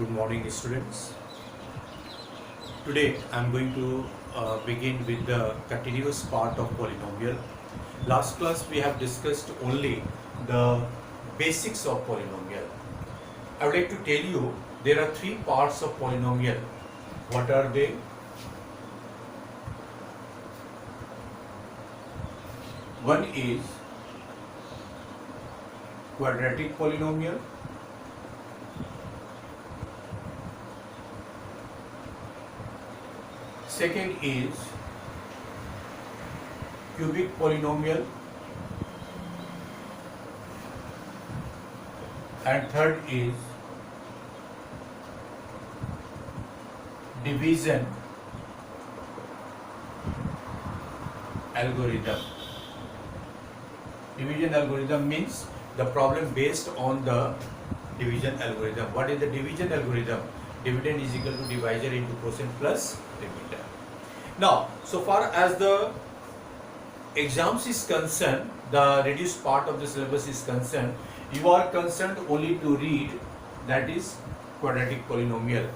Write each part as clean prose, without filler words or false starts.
Good morning, students. Today I am going to begin with the continuous part of polynomial. Last class we have discussed only the basics of polynomial. I would like to tell you there are three parts of polynomial. What are they? One is quadratic polynomial. Second is cubic polynomial, and third is division algorithm. Division algorithm means the problem based on the division algorithm. What is the division algorithm? Dividend is equal to divisor into quotient plus remainder. Now, so far as the exams is concerned, the reduced part of the syllabus is concerned, you are concerned only to read, that is quadratic polynomial.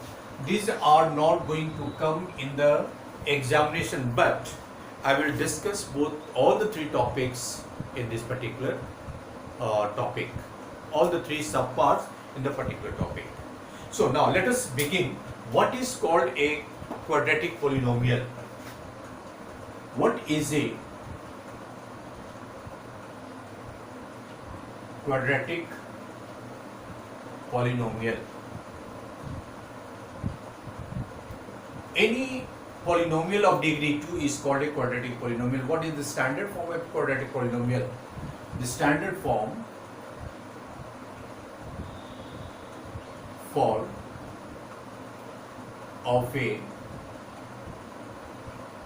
These are not going to come in the examination, but I will discuss all the three topics in this particular topic, all the three subparts in the particular topic. So now let us begin. What is called a quadratic polynomial? What is a quadratic polynomial? Any polynomial of degree 2 is called a quadratic polynomial. What is the standard form of quadratic polynomial? The standard form of a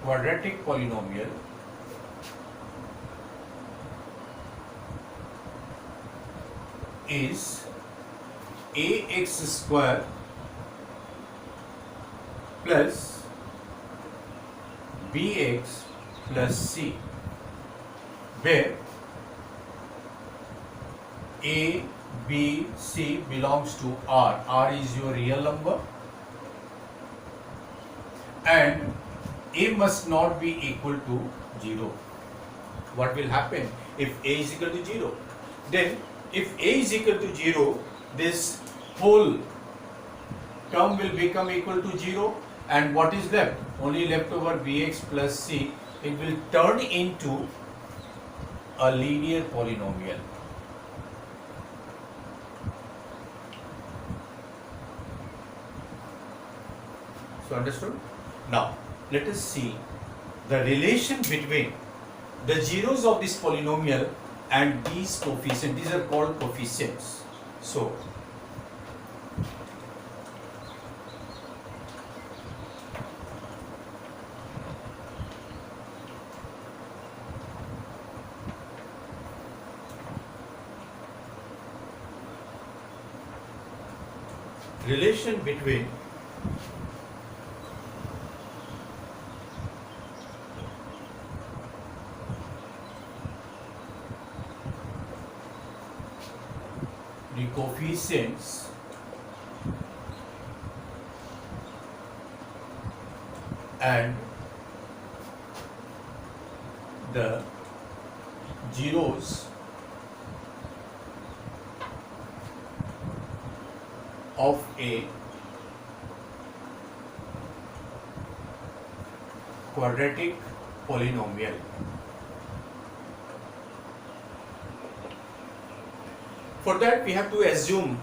quadratic polynomial is ax square plus bx plus c, where a, b, c belongs to R. R is your real number and a must not be equal to 0. What will happen if a is equal to 0? Then if a is equal to 0, this whole term will become equal to 0, and what is left? Only left over bx plus c. It will turn into a linear polynomial. So understood? Now let us see the relation between the zeros of this polynomial and these coefficients. These are called coefficients. So relation between the coefficients and the zeros of a quadratic polynomial. For that we have to assume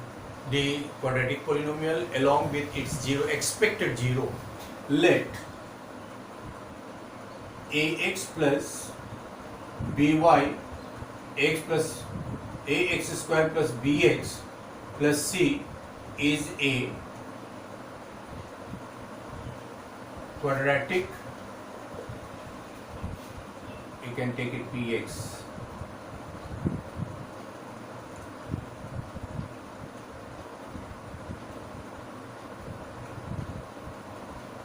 the quadratic polynomial along with its expected zero. Let ax plus by x plus ax square plus bx plus c is a quadratic, you can take it px,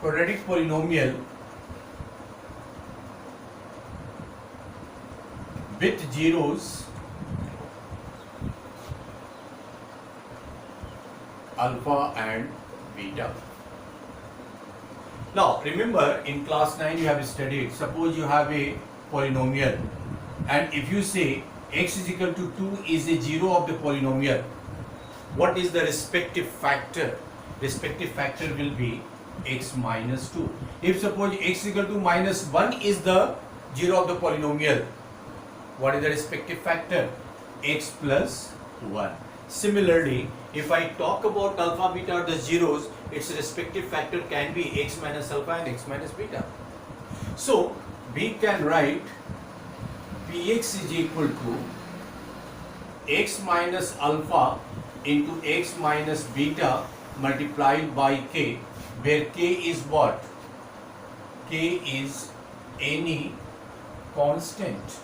quadratic polynomial with zeros alpha and beta. Now remember, in class 9 you have studied, suppose you have a polynomial, and if you say x is equal to 2 is a 0 of the polynomial, what is the respective factor? Respective factor will be x minus 2. If suppose x is equal to minus 1 is the 0 of the polynomial, what is the respective factor? X plus 1. Similarly, if I talk about alpha, beta or the zeros, its respective factor can be x minus alpha and x minus beta. So we can write Px is equal to x minus alpha into x minus beta multiplied by k, where k is what? K is any constant.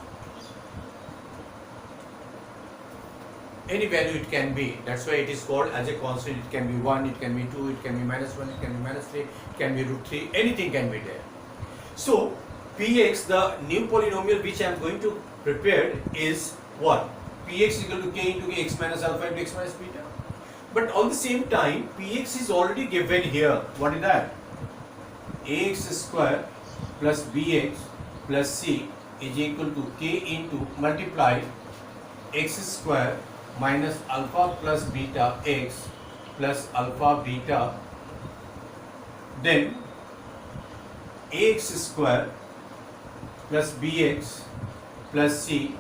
Any value it can be. That's why it is called as a constant. It can be 1, it can be 2, it can be minus 1, it can be minus 3, it can be root 3, anything can be there. So Px, the new polynomial which I am going to prepare is what? Px is equal to k into x minus alpha into x minus beta. But on the same time, Px is already given here. What is that? Ax square plus bx plus c is equal to k into multiply x square minus alpha plus beta x plus alpha beta, then ax square plus bx plus c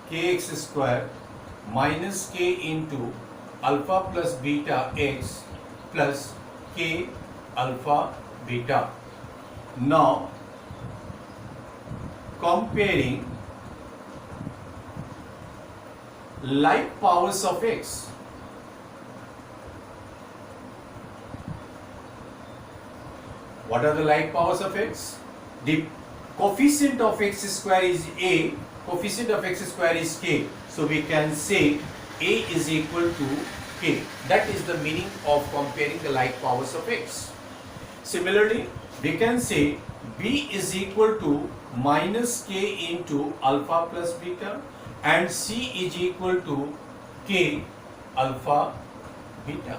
kx square minus k into alpha plus beta x plus k alpha beta. Now comparing like powers of x. What are the like powers of x? The coefficient of x square is a, coefficient of x square is k. So we can say a is equal to k. That is the meaning of comparing the like powers of x. Similarly, we can say b is equal to minus k into alpha plus beta, and c is equal to k alpha beta.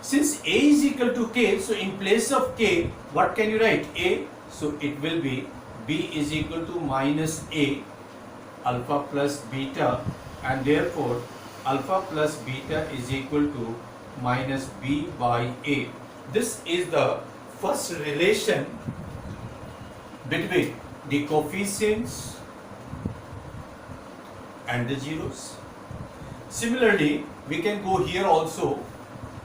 Since a is equal to k, so in place of k, what can you write? A, so it will be b is equal to minus a alpha plus beta, and therefore alpha plus beta is equal to minus b by a. This is the first relation between the coefficients and the zeros. Similarly, we can go here also.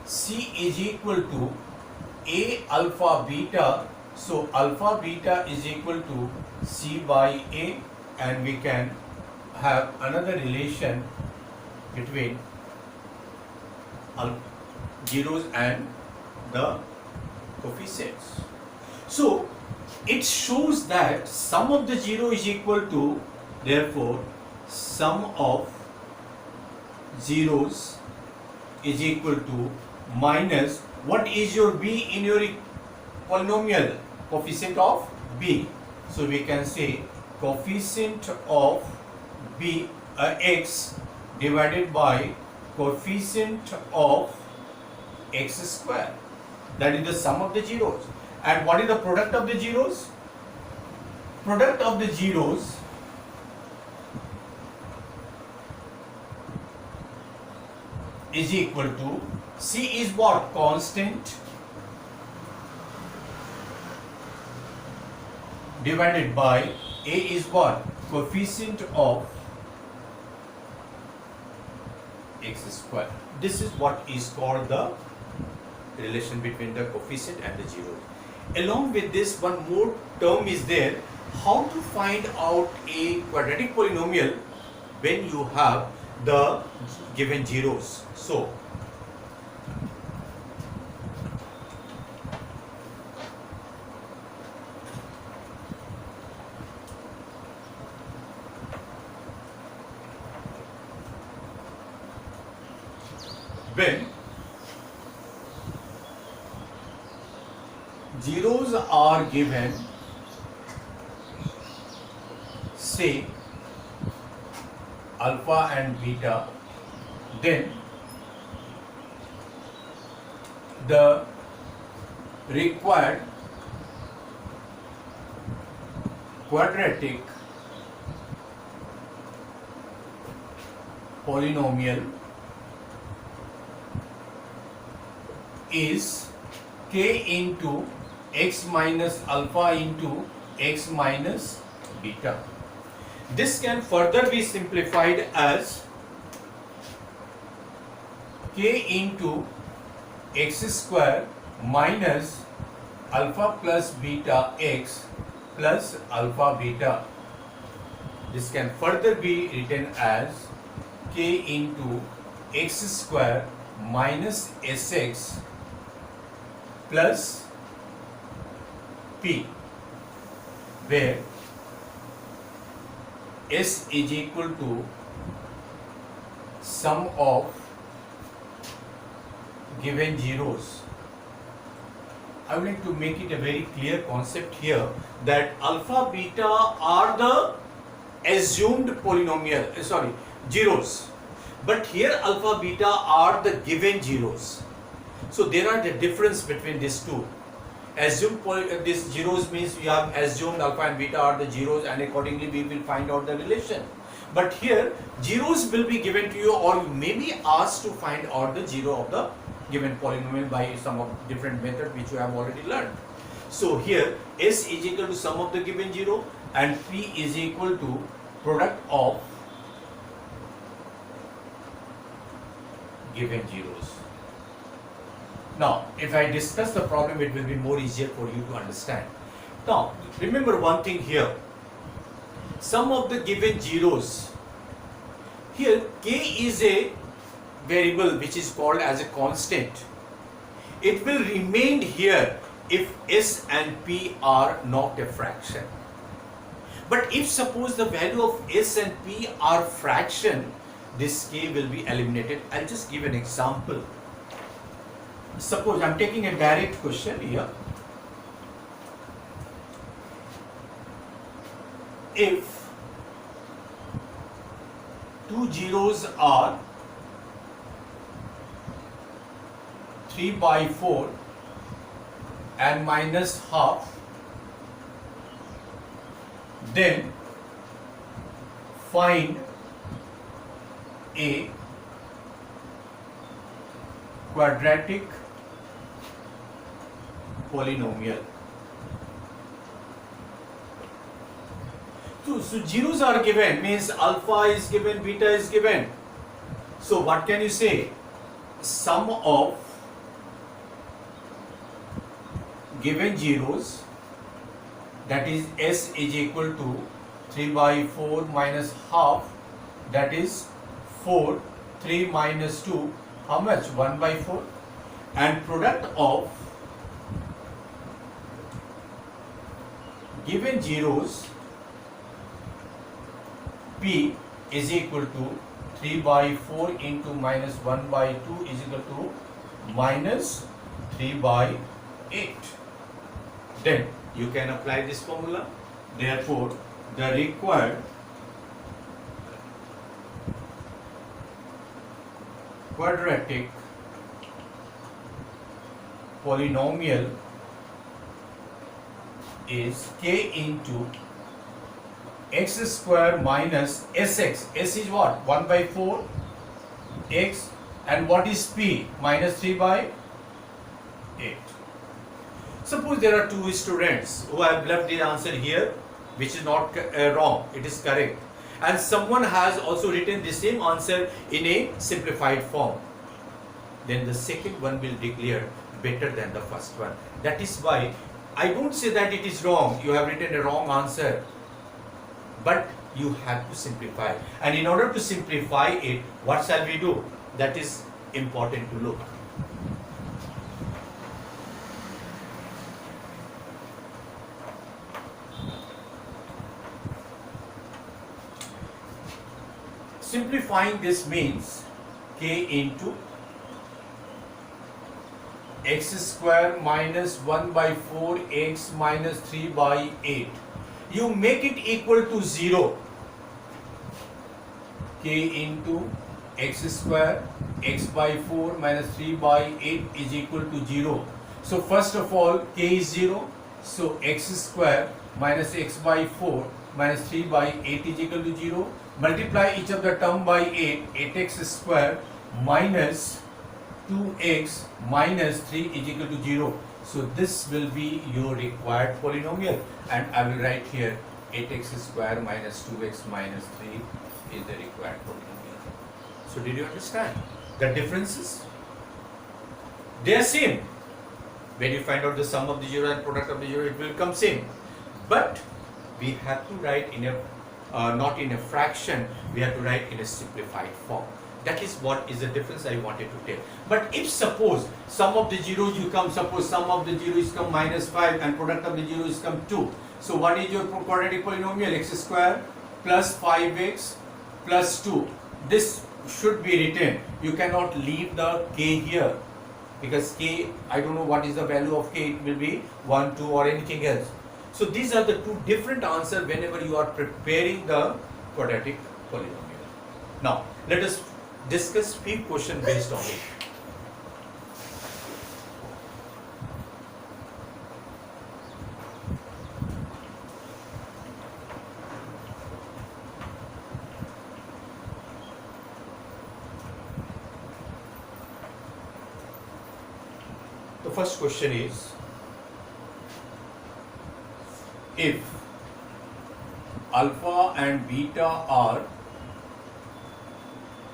C is equal to a alpha beta, so alpha beta is equal to c by a, and we can have another relation between zeros and the coefficients. So it shows that sum of the zero is equal to, therefore sum of zeros is equal to minus, what is your b in your polynomial? Coefficient of b. So we can say coefficient of b x divided by coefficient of x square. That is the sum of the zeros. And what is the product of the zeros? Product of the zeros is equal to, c is what? Constant, divided by a is what? Coefficient of x square. This is what is called the relation between the coefficient and the zero. Along with this, one more term is there. How to find out a quadratic polynomial when you have the given zeros? So when zeros are given, say alpha and beta, then the required quadratic polynomial is k into x minus alpha into x minus beta. This can further be simplified as k into x square minus alpha plus beta x plus alpha beta. This can further be written as k into x square minus sx plus p, where s is equal to sum of given zeros. I would like to make it a very clear concept here that alpha beta are the assumed polynomial, zeros, but here alpha beta are the given zeros. So there are the difference between these two. Assumed these zeros means we have assumed alpha and beta are the zeros, and accordingly we will find out the relation. But here zeros will be given to you, or you may be asked to find out the zero of the given polynomial by some of different method which you have already learned. So here s is equal to sum of the given zero and p is equal to product of given zeros. Now, if I discuss the problem, it will be more easier for you to understand. Now, remember one thing here. Sum of the given zeros. Here, k is a variable which is called as a constant. It will remain here if s and p are not a fraction. But if suppose the value of s and p are fraction, this k will be eliminated. I'll just give an example. Suppose I'm taking a direct question here. If two zeros are 3/4 and minus half, then find a quadratic polynomial. So zeros are given, means alpha is given, beta is given. So what can you say? Sum of given zeros, that is s is equal to 3/4 minus half, that is 4, 3 minus 2, how much? 1/4, and product of given zeros p is equal to 3/4 into minus 1/2 is equal to minus 3/8. Then you can apply this formula. Therefore, the required quadratic polynomial is k into x square minus sx. S is what? 1/4 x, and what is p? Minus 3/8. Suppose there are two students who have left the answer here, which is not wrong, it is correct, and someone has also written the same answer in a simplified form. Then the second one will declare better than the first one. That is why I don't say that it is wrong, you have written a wrong answer, but you have to simplify. And in order to simplify it, what shall we do? That is important to look. Simplifying this means k into x square minus 1/4 x minus 3/8. You make it equal to 0. K into x square x by 4 minus 3 by 8 is equal to 0. So first of all k is 0, so x square minus x by 4 minus 3 by 8 is equal to 0. Multiply each of the term by 8, 8x square minus 2x minus 3 is equal to 0. So this will be your required polynomial, and I will write here 8x square minus 2x minus 3 is the required polynomial. So did you understand the differences? They are same. When you find out the sum of the zero and product of the zero, it will come same. But we have to write in a not in a fraction, we have to write in a simplified form. That is what is the difference I wanted to tell. But if suppose sum of the zeros you come, suppose sum of the zeros come minus 5 and product of the zeros come 2. So what is your quadratic polynomial? X square plus 5x plus 2. This should be written. You cannot leave the k here, because k, I don't know what is the value of k, it will be 1, 2 or anything else. So these are the two different answers whenever you are preparing the quadratic polynomial. Now let us discuss few questions based on it. The first question is, if alpha and beta are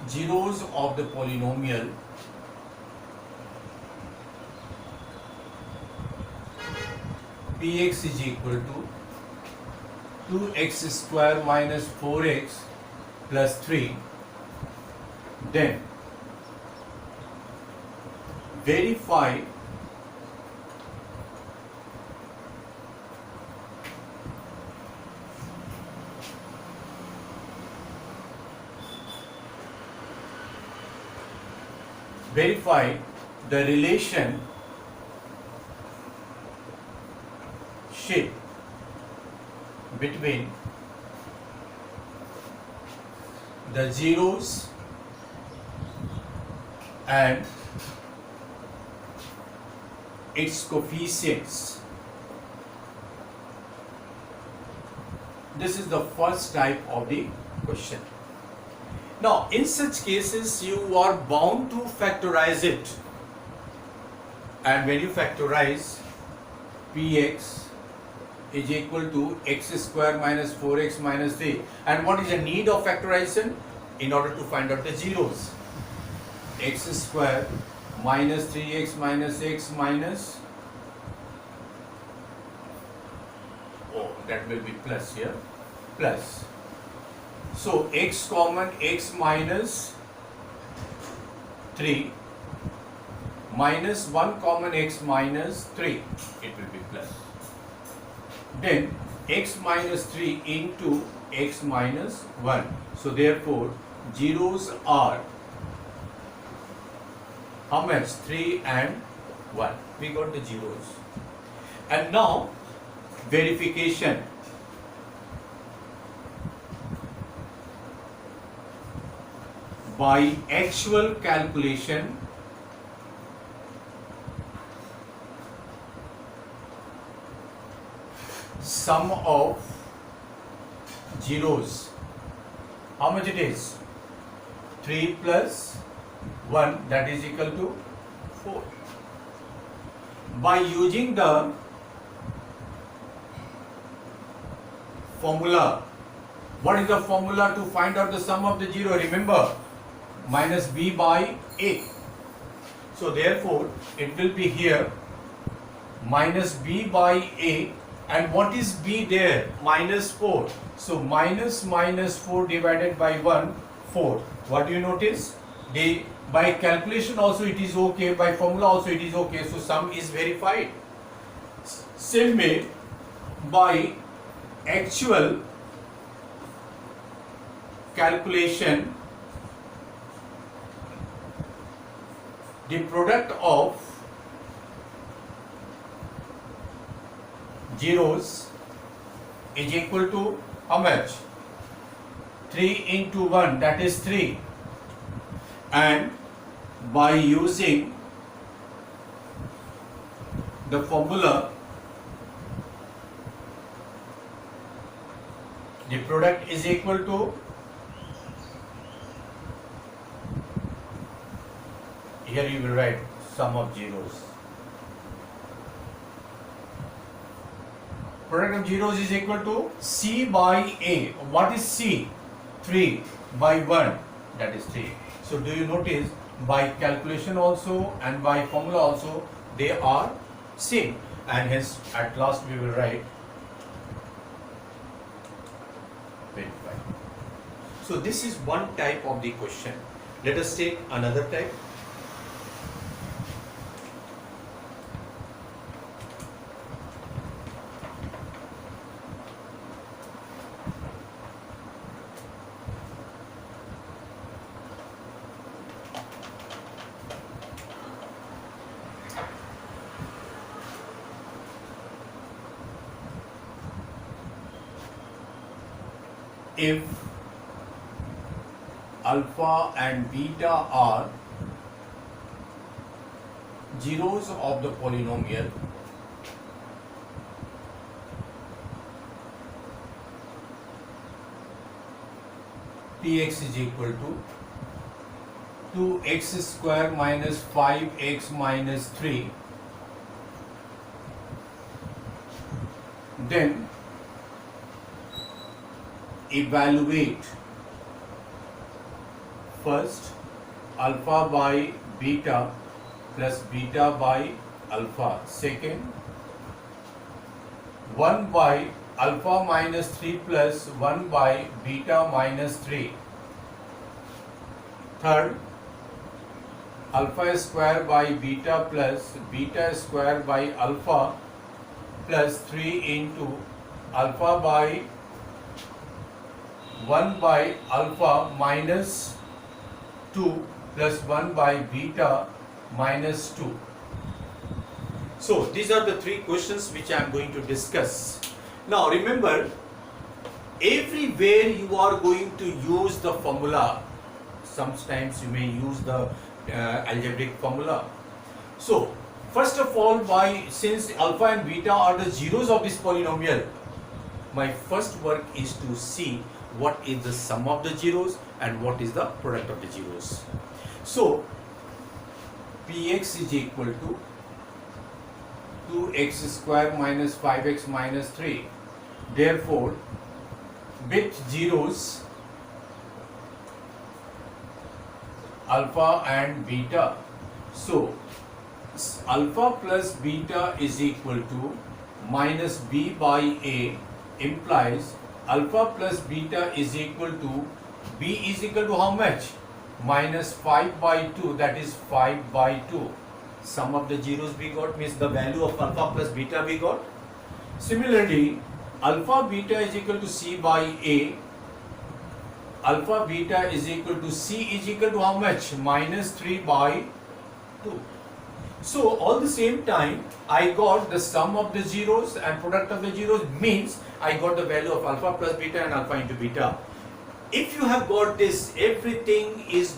zeros of the polynomial px is equal to 2x square minus 4x plus 3, then verify the relationship between the zeros and its coefficients. This is the first type of the question. Now, in such cases, you are bound to factorize it. And when you factorize, px is equal to x square minus 4x minus 3. And what is the need of factorization? In order to find out the zeros. X square minus 3x minus x minus, oh, that will be plus here, plus. So x common, x minus 3 minus 1 common x minus 3, it will be plus. Then x minus 3 into x minus 1. So therefore zeros are how much? 3 and 1. We got the zeros. And now verification. By actual calculation, sum of zeros, how much it is? 3 plus 1, that is equal to 4. By using the formula, what is the formula to find out the sum of the zero? Remember, minus b by a. So therefore it will be here minus b by a, and what is b there? Minus 4. So minus 4 divided by 1, 4. What do you notice? By calculation also it is okay, by formula also it is okay, so sum is verified. Same way, by actual calculation, the product of zeros is equal to how much? 3 into 1, that is 3. and by using the formula, the product is equal to here you will write sum of zeros. Product of zeros is equal to C by A. What is C? 3 by 1, that is 3. So do you notice by calculation also and by formula also they are same, and hence at last we will write 25. So this is one type of the question. Let us take another type. If alpha and beta are zeros of the polynomial, Px is equal to 2x square minus 5x minus 3, then evaluate first alpha by beta plus beta by alpha, second 1 by alpha minus 3 plus 1 by beta minus 3, third alpha square by beta plus beta square by alpha plus 3 into alpha by 1 by alpha minus 2 plus 1 by beta minus 2. So these are the three questions which I am going to discuss. Now remember, everywhere you are going to use the formula. Sometimes you may use the algebraic formula. So first of all, since alpha and beta are the zeros of this polynomial, my first work is to see what is the sum of the zeros and what is the product of the zeros. So Px is equal to 2x square minus 5x minus 3. Therefore, with zeros alpha and beta, so alpha plus beta is equal to minus b by a, implies alpha plus beta is equal to b is equal to how much? Minus 5 by 2, that is 5 by 2. Sum of the zeros we got, means the value of alpha plus beta we got. Similarly, alpha beta is equal to c by a. Alpha beta is equal to c is equal to how much? Minus 3 by 2. So all the same time I got the sum of the zeros and product of the zeros, means I got the value of alpha plus beta and alpha into beta. If you have got this, everything is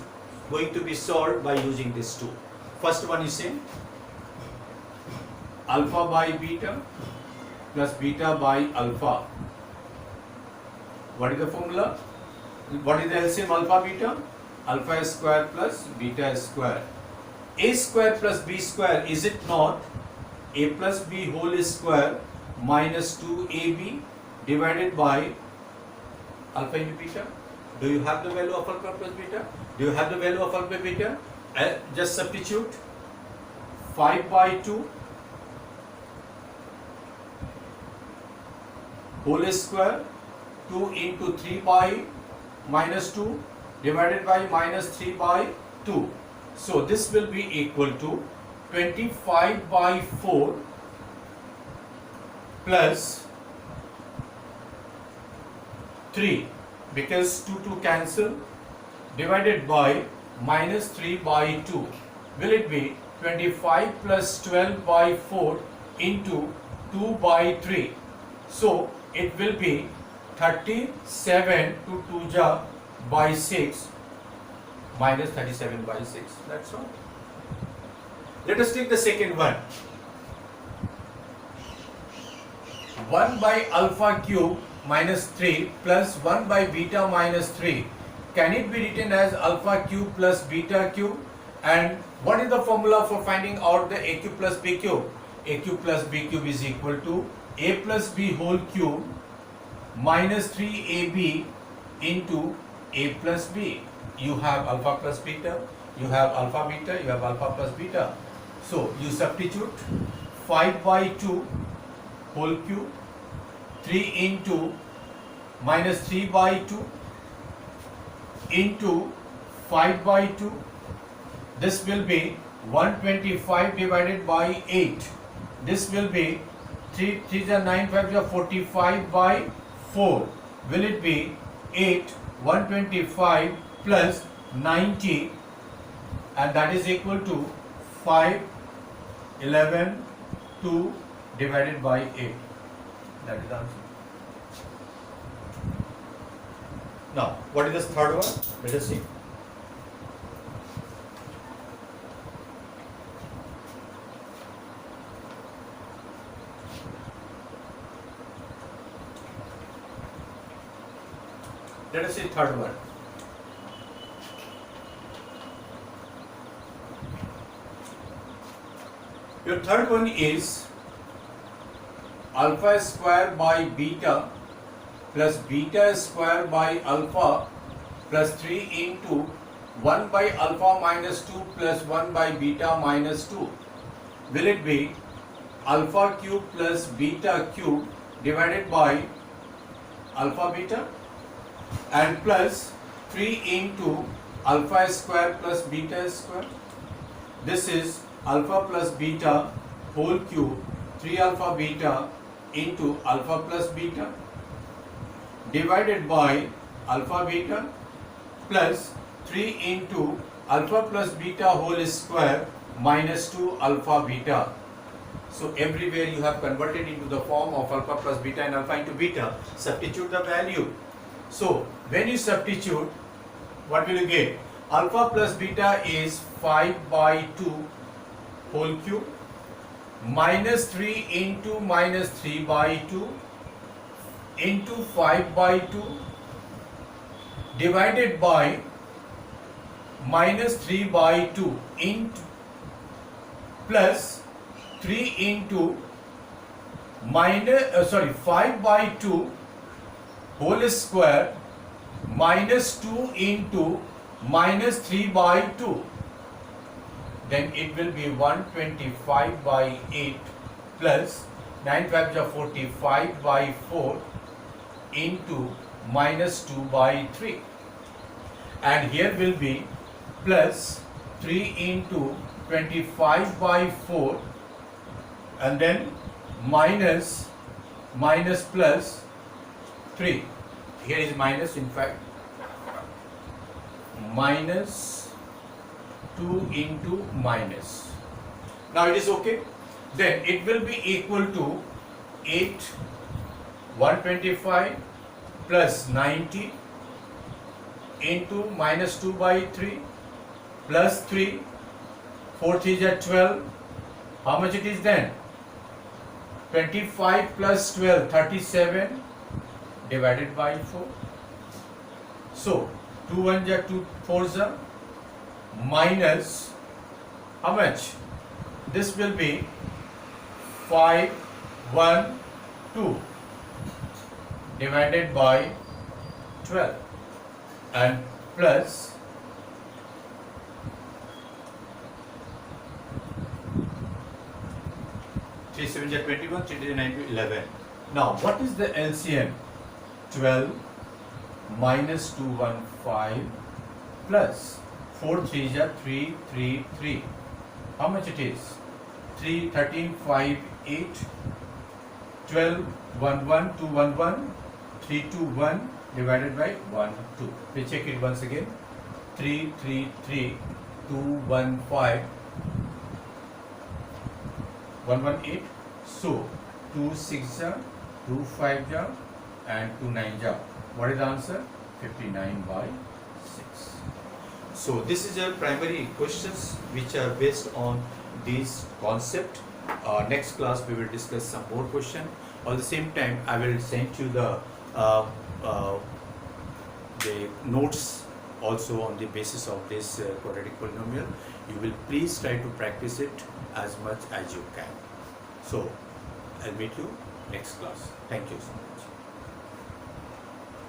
going to be solved by using these two. First one is same, alpha by beta plus beta by alpha. What is the formula? What is the LCM alpha beta? Alpha square plus beta square. A square plus b square, is it not a plus b whole square minus 2ab divided by alpha into beta? Do you have the value of alpha plus beta? Do you have the value of alpha beta? Just substitute 5 by 2 whole square, 2 into 3 by minus 2 divided by minus 3 by 2. So this will be equal to 25 by 4 plus 3, because 2 cancel, divided by minus 3 by 2. Will it be 25 plus 12 by 4 into 2 by 3? So it will be 37 to 2 ja by 6 minus 37 by 6. That's all. Let us take the second one. 1 by alpha cube minus 3 plus 1 by beta minus 3. Can it be written as alpha cube plus beta cube? And what is the formula for finding out the a cube plus b cube? A cube plus b cube is equal to a plus b whole cube minus 3ab into a plus b. You have alpha plus beta, you have alpha beta, you have alpha plus beta. So you substitute 5 by 2 whole cube, 3 into minus 3 by 2 into 5 by 2. This will be 125 divided by 8. This will be 3 3 is 9, 5 is 45 by 4. Will it be 8 125 plus 90, and that is equal to 5 11 2 divided by 8. That is the answer. Now, what is this third one? Let us see. Let us see third one. Your third one is alpha square by beta plus beta square by alpha plus 3 into 1 by alpha minus 2 plus 1 by beta minus 2. Will it be alpha cube plus beta cube divided by alpha beta and plus 3 into alpha square plus beta square? This is alpha plus beta whole cube 3 alpha beta into alpha plus beta divided by alpha beta plus 3 into alpha plus beta whole square minus 2 alpha beta. So everywhere you have converted into the form of alpha plus beta and alpha into beta. Substitute the value. So when you substitute, what will you get? Alpha plus beta is 5 by 2 whole cube minus 3 into minus 3 by 2 into 5 by 2 divided by minus 3 by 2 into plus 3 into minus 5 by 2 whole square minus 2 into minus 3 by 2. Then it will be 125 by 8 plus 9 5 is 45 by 4 into minus 2 by 3. And here will be plus 3 into 25 by 4 and then minus plus 3. Here is minus, in fact, minus 2 into minus. Now it is okay. Then it will be equal to 8 125 plus 90 into minus 2 by 3 plus 3 4 3 is 12. How much it is then? 25 plus 12 37 divided by 4. So 2 1 is 2 4 is minus how much? This will be 5 1 2 divided by 12 and plus 3 7 is 21, 3 is 9 to 11. Now what is the LCM? 12 minus 215 plus 4 3 is 3 3 3. How much it is? 3 13 5 8 12 1 1 2 1 1 3 2 1 divided by 1 2. We check it once again. 3 3 3 2 1 5 1 1 8. So 2 6 ja, 2 5 ja, and 2 9 ja. What is the answer? 59 by 6. So this is a primary questions which are based on this concept. Next class we will discuss some more question. At the same time, I will send you uh, uh, the notes also on the basis of this quadratic polynomial. You will please try to practice it as much as you can. So I'll meet you next class. Thank you so much.